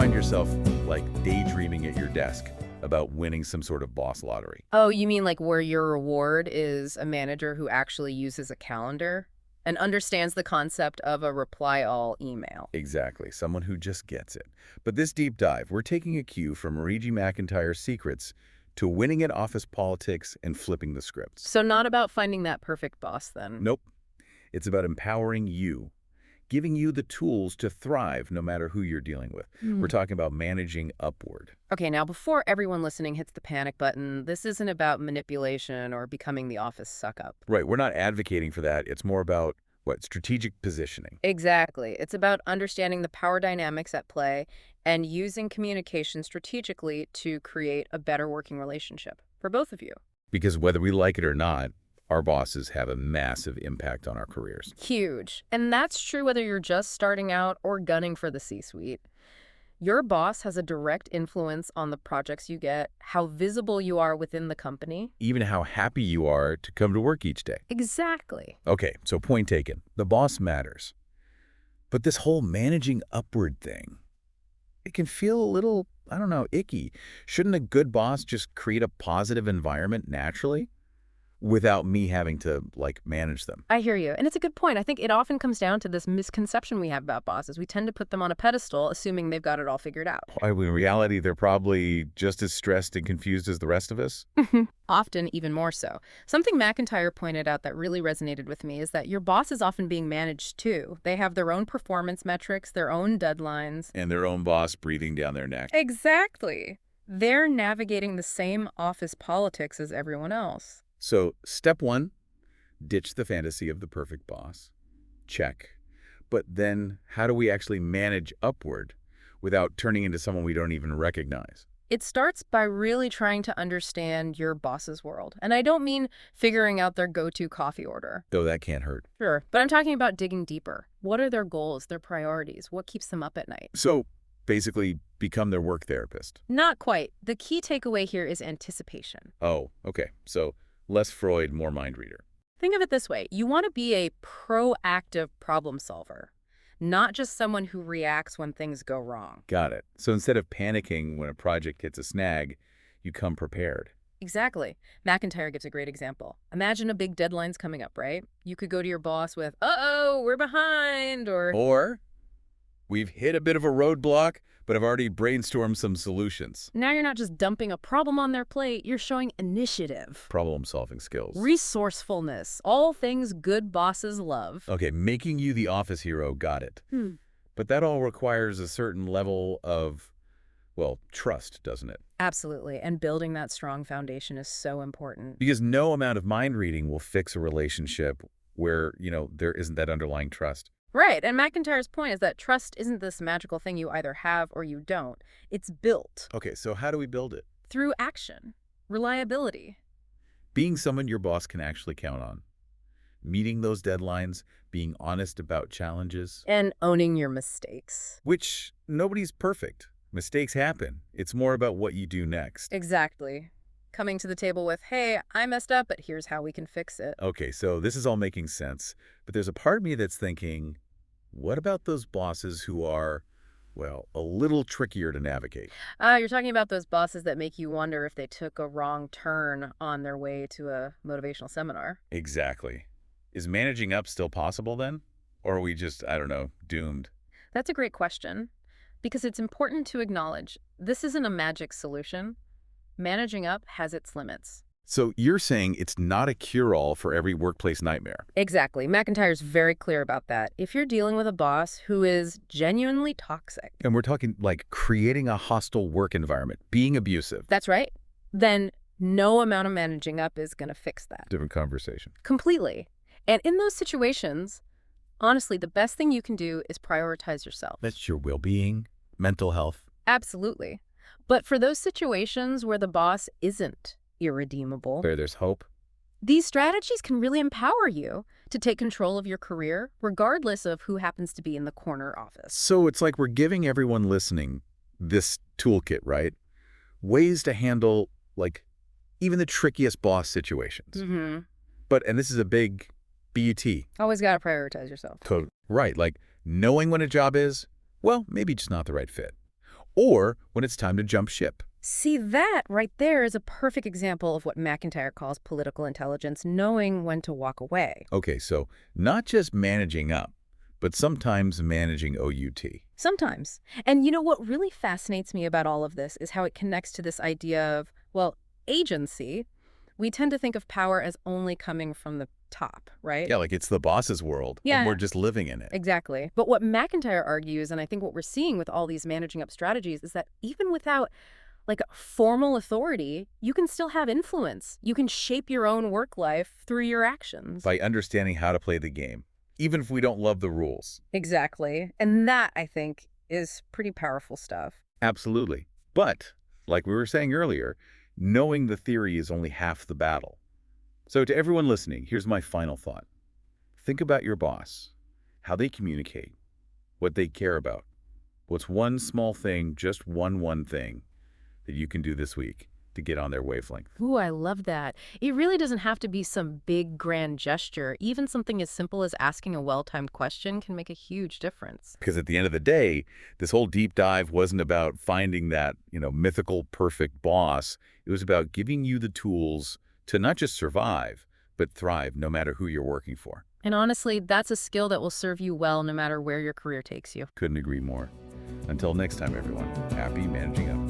find yourself, like, daydreaming at your desk about winning some sort of boss lottery? Oh, you mean like where your reward is a manager who actually uses a calendar and understands the concept of a reply-all email? Exactly, someone who just gets it. But this deep dive, we're taking a cue from McIntyre's secrets to winning at office politics and flipping the scripts. So not about finding that perfect boss, then. Nope. It's about empowering you, giving you the tools to thrive no matter who you're dealing with. We're talking about managing upward. Okay, now before everyone listening hits the panic button, this isn't about manipulation or becoming the office suck-up. Right, we're not advocating for that. It's more about, what, strategic positioning. Exactly. It's about understanding the power dynamics at play and using communication strategically to create a better working relationship for both of you. Because whether we like it or not, our bosses have a massive impact on our careers. Huge. And that's true whether you're just starting out or gunning for the C-suite. Your boss has a direct influence on the projects you get, how visible you are within the company. Even how happy you are to come to work each day. Exactly. Okay, so point taken. The boss matters. But this whole managing upward thing, it can feel a little, I don't know, icky. Shouldn't a good boss just create a positive environment naturally without me having to, like, manage them? I hear you. And it's a good point. I think it often comes down to this misconception we have about bosses. We tend to put them on a pedestal, assuming they've got it all figured out. In reality, they're probably just as stressed and confused as the rest of us. Often even more so. Something McIntyre pointed out that really resonated with me is that your boss is often being managed too. They have their own performance metrics, their own deadlines. And their own boss breathing down their neck. Exactly. They're navigating the same office politics as everyone else. So, step one, ditch the fantasy of the perfect boss. Check. But then, how do we actually manage upward without turning into someone we don't even recognize? It starts by really trying to understand your boss's world. And I don't mean figuring out their go-to coffee order. Though that can't hurt. Sure. But I'm talking about digging deeper. What are their goals, their priorities? What keeps them up at night? So, basically, become their work therapist. Not quite. The key takeaway here is anticipation. Oh, okay. So, less Freud, more mind reader. Think of it this way. You want to be a proactive problem solver, not just someone who reacts when things go wrong. Got it. So instead of panicking when a project hits a snag, you come prepared. Exactly. McIntyre gives a great example. Imagine a big deadline's coming up, right? You could go to your boss with, uh-oh, we're behind, Or, we've hit a bit of a roadblock, but I've already brainstormed some solutions. Now you're not just dumping a problem on their plate, you're showing initiative. Problem-solving skills. Resourcefulness. All things good bosses love. Okay, making you the office hero, got it. But that all requires a certain level of, well, trust, doesn't it? Absolutely. And building that strong foundation is so important. Because no amount of mind reading will fix a relationship where, there isn't that underlying trust. Right. And McIntyre's point is that trust isn't this magical thing you either have or you don't. It's built. Okay, so how do we build it? Through action. Reliability. Being someone your boss can actually count on. Meeting those deadlines, being honest about challenges. And owning your mistakes. Which, nobody's perfect. Mistakes happen. It's more about what you do next. Exactly. Coming to the table with, hey, I messed up, but here's how we can fix it. Okay, so this is all making sense. But there's a part of me that's thinking, what about those bosses who are, well, a little trickier to navigate? You're talking about those bosses that make you wonder if they took a wrong turn on their way to a motivational seminar. Exactly. Is managing up still possible then? Or are we just, I don't know, doomed? That's a great question, because it's important to acknowledge this isn't a magic solution. Managing up has its limits. So you're saying it's not a cure-all for every workplace nightmare? Exactly. McIntyre's very clear about that. If you're dealing with a boss who is genuinely toxic. And we're talking like creating a hostile work environment, being abusive. That's right. Then no amount of managing up is going to fix that. Different conversation. Completely. And in those situations, honestly, the best thing you can do is prioritize yourself. That's your well-being, mental health. Absolutely. But for those situations where the boss isn't irredeemable, Where there's hope. these strategies can really empower you to take control of your career, regardless of who happens to be in the corner office. So it's like we're giving everyone listening this toolkit, right? Ways to handle, like, even the trickiest boss situations. And this is a big BUT. Always got to prioritize yourself. Right, like knowing when a job is, well, maybe just not the right fit. or when it's time to jump ship. See, that right there is a perfect example of what McIntyre calls political intelligence, knowing when to walk away. Okay, so not just managing up, but sometimes managing OUT. Sometimes. And you know what really fascinates me about all of this is how it connects to this idea of, well, agency. We tend to think of power as only coming from the top, right? Yeah, like it's the boss's world, and Yeah, we're just living in it. exactly. But what McIntyre argues, and I think what we're seeing with all these managing up strategies, is that even without like formal authority, you can still have influence. You can shape your own work life through your actions. By understanding how to play the game, even if we don't love the rules. Exactly. And that, I think, is pretty powerful stuff. Absolutely. But, like we were saying earlier, knowing the theory is only half the battle. So to everyone listening, here's my final thought. Think about your boss, how they communicate, what they care about. What's one small thing, just one thing, that you can do this week to get on their wavelength? Ooh, I love that. It really doesn't have to be some big, grand gesture. Even something as simple as asking a well-timed question can make a huge difference. Because at the end of the day, this whole deep dive wasn't about finding that, mythical perfect boss. It was about giving you the tools to not just survive, but thrive no matter who you're working for. And honestly, that's a skill that will serve you well no matter where your career takes you. Couldn't agree more. Until next time, everyone, happy managing up.